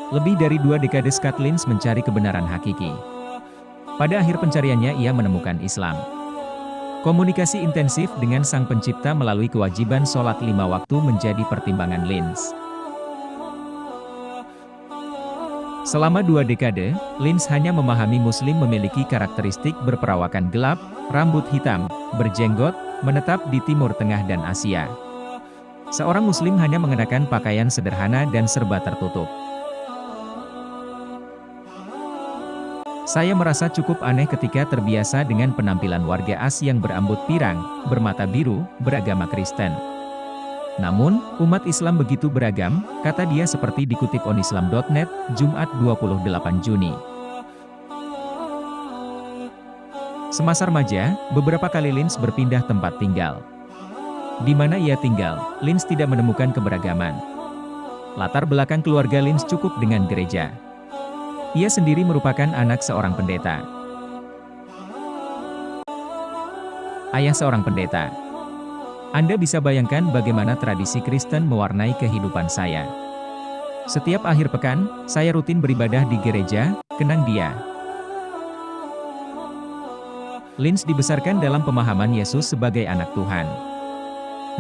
Lebih dari 2 dekade Scott Lynch mencari kebenaran hakiki. Pada akhir pencariannya ia menemukan Islam. Komunikasi intensif dengan Sang Pencipta melalui kewajiban sholat 5 waktu menjadi pertimbangan Lynch. Selama 2 dekade, Lynch hanya memahami Muslim memiliki karakteristik berperawakan gelap, rambut hitam, berjenggot, menetap di Timur Tengah dan Asia. Seorang Muslim hanya mengenakan pakaian sederhana dan serba tertutup. Saya merasa cukup aneh ketika terbiasa dengan penampilan warga Asia yang berambut pirang, bermata biru, beragama Kristen. Namun, umat Islam begitu beragam, kata dia seperti dikutip onislam.net, Jumat 28 Juni. Semasa remaja, beberapa kali Lynch berpindah tempat tinggal. Di mana ia tinggal, Lynch tidak menemukan keberagaman. Latar belakang keluarga Lynch cukup dengan gereja. Ia sendiri merupakan anak seorang pendeta. Ayah seorang pendeta. Anda bisa bayangkan bagaimana tradisi Kristen mewarnai kehidupan saya. Setiap akhir pekan, saya rutin beribadah di gereja, kenang dia. Lynch dibesarkan dalam pemahaman Yesus sebagai anak Tuhan.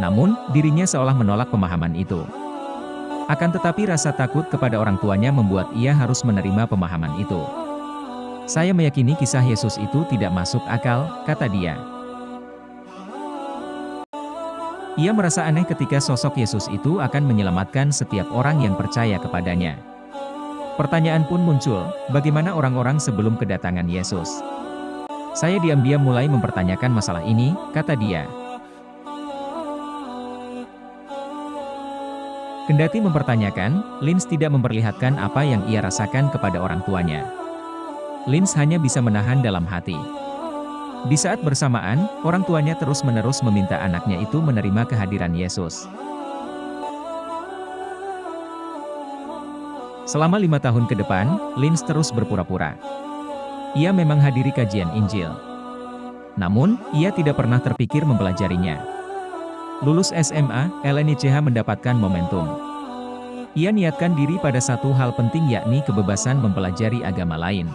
Namun, dirinya seolah menolak pemahaman itu. Akan tetapi rasa takut kepada orang tuanya membuat ia harus menerima pemahaman itu. Saya meyakini kisah Yesus itu tidak masuk akal, kata dia. Ia merasa aneh ketika sosok Yesus itu akan menyelamatkan setiap orang yang percaya kepadanya. Pertanyaan pun muncul, bagaimana orang-orang sebelum kedatangan Yesus? Saya diam-diam mulai mempertanyakan masalah ini, kata dia. Kendati mempertanyakan, Lynch tidak memperlihatkan apa yang ia rasakan kepada orang tuanya. Lynch hanya bisa menahan dalam hati. Di saat bersamaan, orang tuanya terus-menerus meminta anaknya itu menerima kehadiran Yesus. Selama 5 tahun ke depan, Lynch terus berpura-pura. Ia memang hadiri kajian Injil. Namun, ia tidak pernah terpikir mempelajarinya. Lulus SMA, LNICH mendapatkan momentum. Ia niatkan diri pada satu hal penting yakni kebebasan mempelajari agama lain.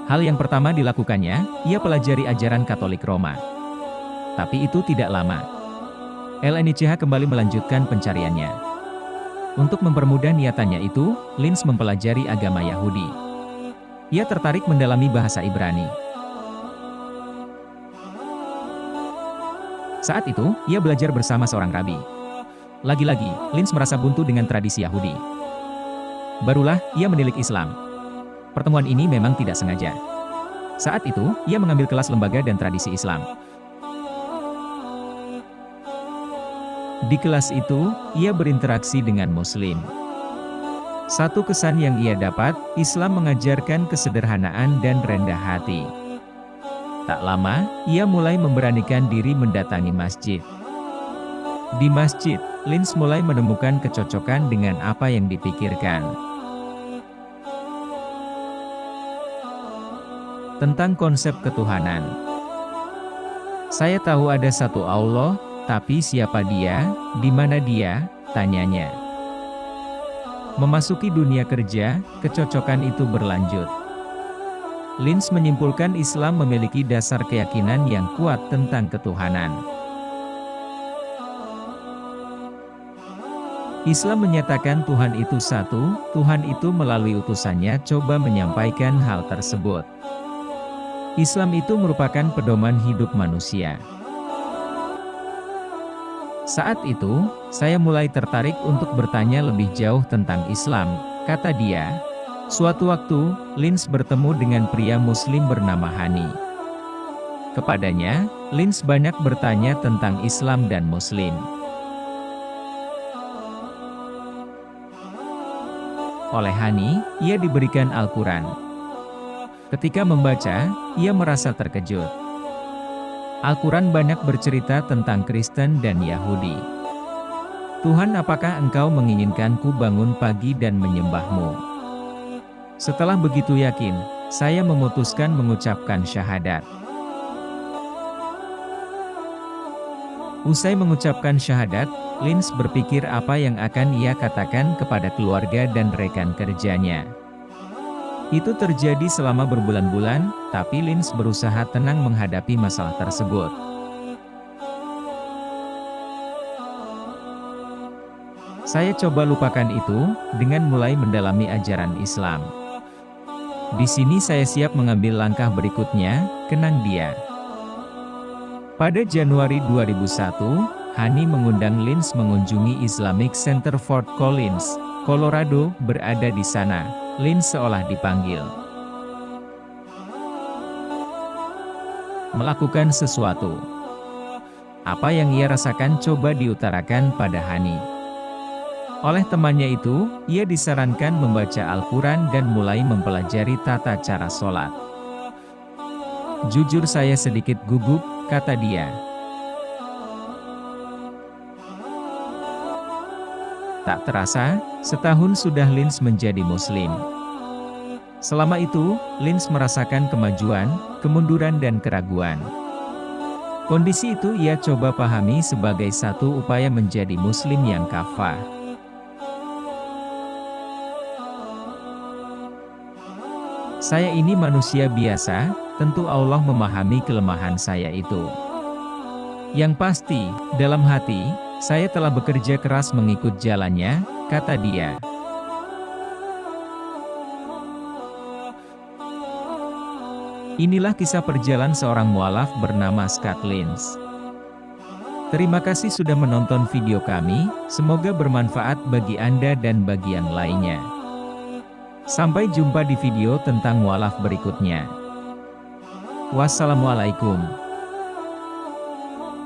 Hal yang pertama dilakukannya, ia pelajari ajaran Katolik Roma. Tapi itu tidak lama. LNICH kembali melanjutkan pencariannya. Untuk mempermudah niatannya itu, Lynch mempelajari agama Yahudi. Ia tertarik mendalami bahasa Ibrani. Saat itu, ia belajar bersama seorang rabi. Lagi-lagi, Lynch merasa buntu dengan tradisi Yahudi. Barulah, ia menilik Islam. Pertemuan ini memang tidak sengaja. Saat itu, ia mengambil kelas lembaga dan tradisi Islam. Di kelas itu, ia berinteraksi dengan Muslim. Satu kesan yang ia dapat, Islam mengajarkan kesederhanaan dan rendah hati. Tak lama, ia mulai memberanikan diri mendatangi masjid. Di masjid, Lynch mulai menemukan kecocokan dengan apa yang dipikirkan. Tentang konsep ketuhanan. Saya tahu ada satu Allah, tapi siapa dia, di mana dia, tanyanya. Memasuki dunia kerja, kecocokan itu berlanjut. Lynch menyimpulkan Islam memiliki dasar keyakinan yang kuat tentang ketuhanan. Islam menyatakan Tuhan itu satu, Tuhan itu melalui utusannya coba menyampaikan hal tersebut. Islam itu merupakan pedoman hidup manusia. Saat itu, saya mulai tertarik untuk bertanya lebih jauh tentang Islam, kata dia. Suatu waktu, Lynch bertemu dengan pria Muslim bernama Hani. Kepadanya, Lynch banyak bertanya tentang Islam dan Muslim. Oleh Hani, ia diberikan Al-Quran. Ketika membaca, ia merasa terkejut. Al-Quran banyak bercerita tentang Kristen dan Yahudi. Tuhan, apakah engkau menginginkanku bangun pagi dan menyembahmu? Setelah begitu yakin, saya memutuskan mengucapkan syahadat. Usai mengucapkan syahadat, Lins berpikir apa yang akan ia katakan kepada keluarga dan rekan kerjanya. Itu terjadi selama berbulan-bulan, tapi Lins berusaha tenang menghadapi masalah tersebut. Saya coba lupakan itu, dengan mulai mendalami ajaran Islam. Di sini saya siap mengambil langkah berikutnya, kenang dia. Pada Januari 2001, Hani mengundang Lins mengunjungi Islamic Center Fort Collins, Colorado, berada di sana. Lins seolah dipanggil melakukan sesuatu. Apa yang ia rasakan coba diutarakan pada Hani. Oleh temannya itu, ia disarankan membaca Al-Quran dan mulai mempelajari tata cara sholat. Jujur saya sedikit gugup, kata dia. Tak terasa, setahun sudah Lins menjadi Muslim. Selama itu, Lins merasakan kemajuan, kemunduran dan keraguan. Kondisi itu ia coba pahami sebagai satu upaya menjadi Muslim yang kafah. Saya ini manusia biasa, tentu Allah memahami kelemahan saya itu. Yang pasti, dalam hati, saya telah bekerja keras mengikut jalannya, kata dia. Inilah kisah perjalanan seorang mualaf bernama Scott Lins. Terima kasih sudah menonton video kami, semoga bermanfaat bagi Anda dan bagi yang lainnya. Sampai jumpa di video tentang mualaf berikutnya. Wassalamualaikum.